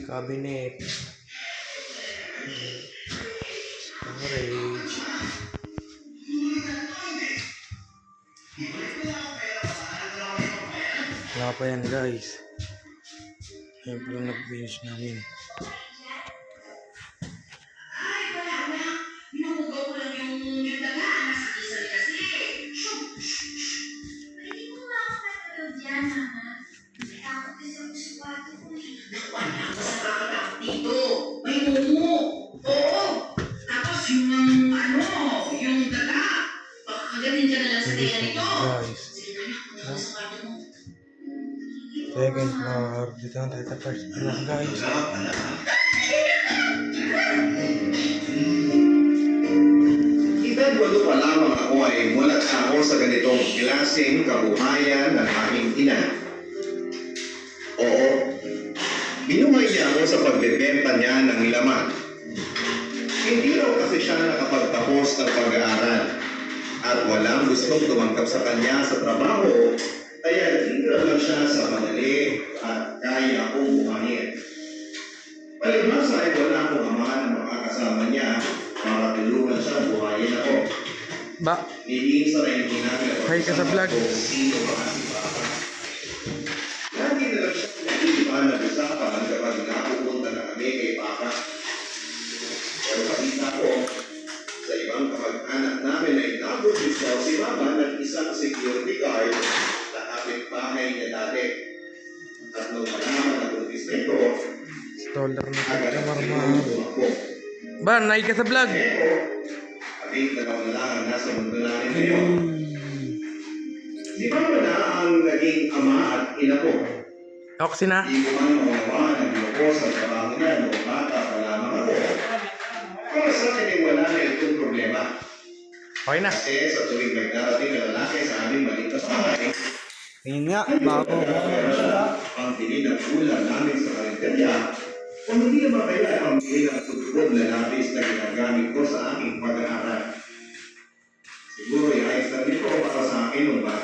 cabinet, storage. Wala pa yan guys. Yan pala nag-finish namin. Dito, may mumu. Oo. Tapos yung yung daga. Pakakagatin ka na lang sa kaya nito. Guys. Sige na, punta ka sa kwarto mo. Second floor. Dito na tayo sa first floor guys. Edad 8 pa lamang ako ay mulat ako sa ganitong klaseng kabuhayan ng aking ina. Oo, binuhay niya ako sa pagbebenta niya ng laman. Hindi raw kasi siya nakapagtapos ng pag-aaral at walang gustong tumangkap sa kanya sa trabaho, kaya nagtitira lang siya sa madali at kaya akong buhayin. Palibhasa ay wala akong ama na makakasama niya para tulungan siya buhayin ako. Ba? Minsan ay hindi namin Hi ka sa vlog. sino ba si Papa. Lagi na lang siya nag-iiba na usapan kapag napupunta na kami kay Papa. Pero pakita ko, sa ibang kamag-anak namin ay nabuntis daw si Mama ng isang security guard na kapitbahay niya dati. At nung malaman na buntis nito, Stoller na agad tayo ang marmar. tumakbo. Ba, naik ka sa vlog. Kaming dalaw na lang ang nasa mundo namin ngayon. Si Papa na ang naging ama at ina ko. Oxy na. Hindi ko man maunawa ng loko sa trabaho niya noong bata pa lamang ako. Para sa akin ay wala na itong problema. Okay na. Kasi sa tuwing may darating na lalaki sa aming maliit na bahay, Tingin nga, bago. ang bili ng ulam namin sa karinderya, o hindi naman kaya ang bili ng tutubog na lapis na ginagamit ko sa aking pag-aaral. Siguro ay ayos na nito para sa akin nung bata